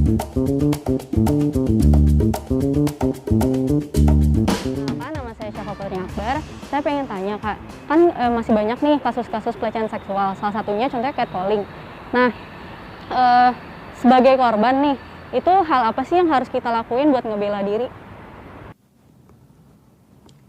Nama saya Syafa Putri Akbar. Saya pengen tanya Kak, kan masih banyak nih kasus-kasus pelecehan seksual, salah satunya contohnya catcalling. Nah, sebagai korban nih, itu hal apa sih yang harus kita lakuin buat ngebela diri?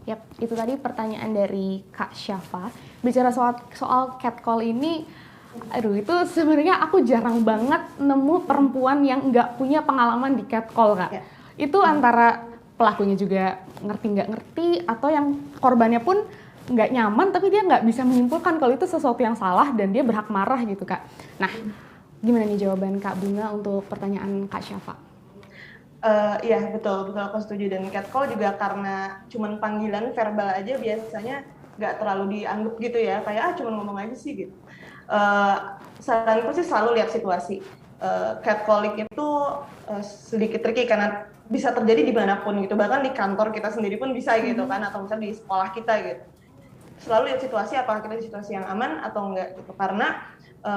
Yap, itu tadi pertanyaan dari Kak Syafa. Bicara soal catcall ini, aduh itu sebenarnya aku jarang banget nemu perempuan yang nggak punya pengalaman di catcall, Kak. Ya. Itu antara pelakunya juga ngerti nggak ngerti, atau yang korbannya pun nggak nyaman, tapi dia nggak bisa menyimpulkan kalau itu sesuatu yang salah dan dia berhak marah gitu, Kak. Nah, gimana nih jawaban Kak Bunga untuk pertanyaan Kak Syafa? Iya betul aku setuju, dan catcall juga karena cuman panggilan verbal aja biasanya nggak terlalu dianggap gitu ya, kayak cuman ngomong aja sih gitu. Saranku sih selalu lihat situasi. Catcalling itu sedikit tricky karena bisa terjadi dimanapun gitu, bahkan di kantor kita sendiri pun bisa gitu kan, atau misalnya di sekolah kita gitu. Selalu lihat situasi, apakah kita di situasi yang aman atau enggak gitu, karena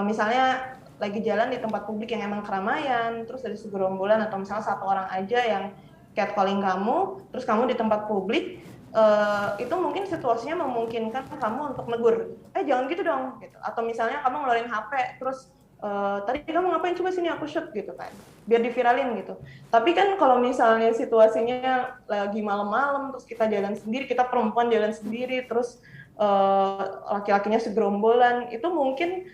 misalnya lagi jalan di tempat publik yang emang keramaian, terus ada segerombolan atau misalnya satu orang aja yang catcalling kamu, terus kamu di tempat publik, itu mungkin situasinya memungkinkan kamu untuk negur, jangan gitu dong, gitu. Atau misalnya kamu ngeluarin HP, terus tadi kamu ngapain, coba sini aku shoot gitu kan, biar diviralin gitu. Tapi kan kalau misalnya situasinya lagi malam-malam, terus kita jalan sendiri, kita perempuan jalan sendiri, terus laki-lakinya segerombolan, itu mungkin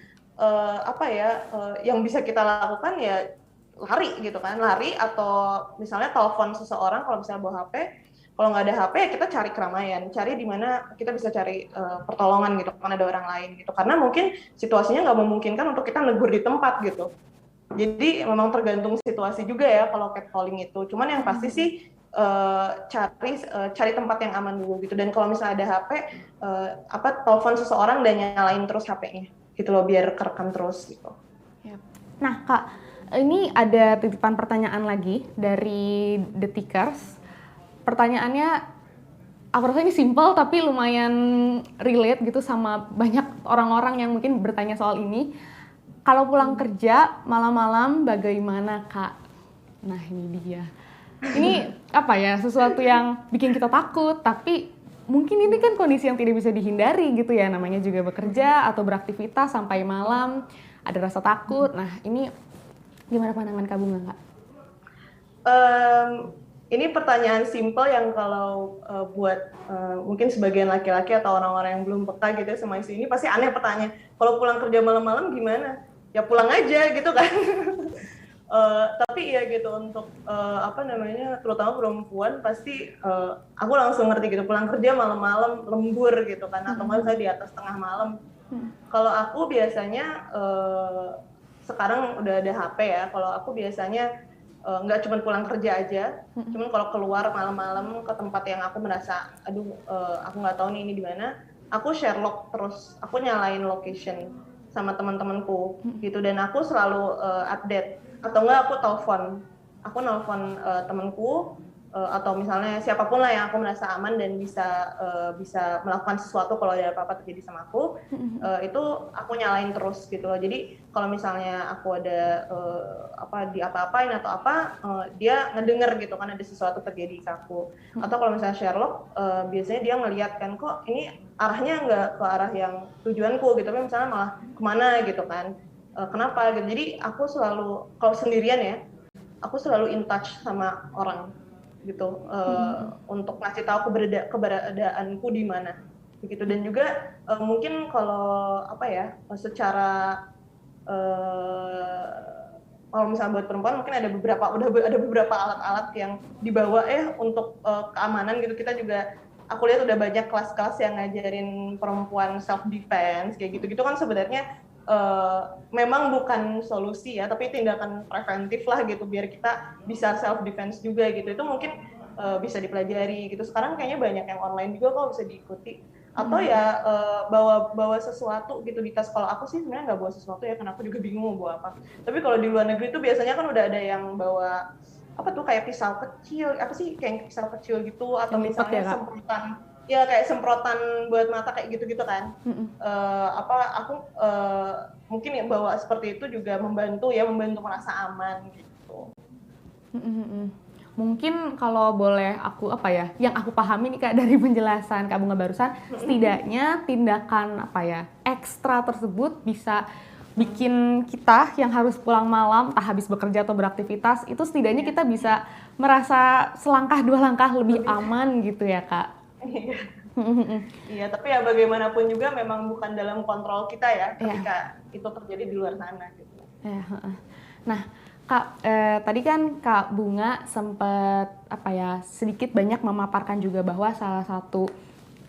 yang bisa kita lakukan ya lari gitu kan, lari atau misalnya telepon seseorang kalau misalnya bawa HP. Kalau nggak ada HP ya kita cari keramaian, cari di mana kita bisa cari pertolongan gitu, kan ada orang lain gitu, karena mungkin situasinya nggak memungkinkan untuk kita negur di tempat gitu. Jadi memang tergantung situasi juga ya kalau catcalling itu. Cuman yang pasti sih cari tempat yang aman dulu gitu. Dan kalau misalnya ada HP, telepon seseorang dan nyalain terus HP-nya gitu loh, biar kerekam terus gitu. Nah Kak, ini ada titipan pertanyaan lagi dari Detikers. Pertanyaannya, aku rasa ini simple tapi lumayan relate gitu sama banyak orang-orang yang mungkin bertanya soal ini. Kalau pulang kerja malam-malam bagaimana Kak? Nah ini dia. Ini apa ya, sesuatu yang bikin kita takut, tapi mungkin ini kan kondisi yang tidak bisa dihindari gitu ya, namanya juga bekerja atau beraktivitas sampai malam, ada rasa takut. Nah ini gimana pandangan Kak Bunga, Kak? Ini pertanyaan simple yang kalau buat mungkin sebagian laki-laki atau orang-orang yang belum peka gitu sama isu ini pasti aneh pertanyaan. Kalau pulang kerja malam-malam gimana? Ya pulang aja gitu kan. Tapi ya gitu, untuk terutama perempuan pasti aku langsung ngerti gitu, pulang kerja malam-malam lembur gitu kan, atau nggak saya di atas tengah malam. Kalau aku biasanya sekarang udah ada HP ya, kalau aku biasanya nggak cuma pulang kerja aja, cuman kalau keluar malam-malam ke tempat yang aku merasa aku nggak tahu nih ini di mana, aku share log terus, aku nyalain location sama teman-temanku gitu, dan aku selalu update, atau enggak aku nelfon temanku atau misalnya siapapun lah yang aku merasa aman dan bisa melakukan sesuatu kalau ada apa-apa terjadi sama aku, itu aku nyalain terus gitu loh. Jadi kalau misalnya aku ada diapa-apain atau dia ngedenger gitu kan ada sesuatu terjadi ke aku. Atau kalau misalnya Sherlock, biasanya dia ngeliat kan, kok ini arahnya nggak ke arah yang tujuanku gitu, tapi misalnya malah kemana gitu kan, kenapa gitu. Jadi aku selalu, kalau sendirian ya, aku selalu in touch sama orang gitu, untuk ngasih tahu keberadaanku di mana begitu. Dan juga mungkin kalau secara kalau misalnya buat perempuan mungkin ada beberapa alat-alat yang dibawa untuk keamanan gitu. Kita juga, aku lihat udah banyak kelas-kelas yang ngajarin perempuan self defense kayak gitu kan. Sebenarnya memang bukan solusi ya, tapi tindakan preventif lah gitu, biar kita bisa self defense juga gitu. Itu mungkin bisa dipelajari gitu. Sekarang kayaknya banyak yang online juga kok, bisa diikuti. Atau ya bawa sesuatu gitu di tas. Kalau aku sih sebenarnya nggak bawa sesuatu ya, karena aku juga bingung mau bawa apa. Tapi kalau di luar negeri itu biasanya kan udah ada yang bawa kayak pisau kecil, kayak pisau kecil gitu, atau misalnya semprotan. Ya kayak semprotan buat mata kayak gitu-gitu kan. Aku mungkin yang bawa seperti itu juga membantu merasa aman gitu. gitu. Mungkin kalau boleh aku yang aku pahami nih Kak dari penjelasan Kak Bunga barusan, setidaknya tindakan ekstra tersebut bisa bikin kita yang harus pulang malam, entah habis bekerja atau beraktivitas, itu setidaknya kita bisa merasa selangkah dua langkah lebih aman gitu ya Kak. Iya, tapi ya bagaimanapun juga memang bukan dalam kontrol kita ya ketika itu terjadi di luar sana gitu. Nah, Kak, tadi kan Kak Bunga sempat sedikit banyak memaparkan juga bahwa salah satu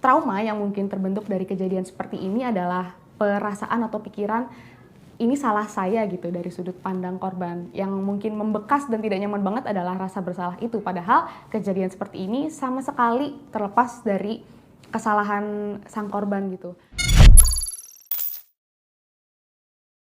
trauma yang mungkin terbentuk dari kejadian seperti ini adalah perasaan atau pikiran ini salah saya gitu dari sudut pandang korban. Yang mungkin membekas dan tidak nyaman banget adalah rasa bersalah itu. Padahal kejadian seperti ini sama sekali terlepas dari kesalahan sang korban gitu.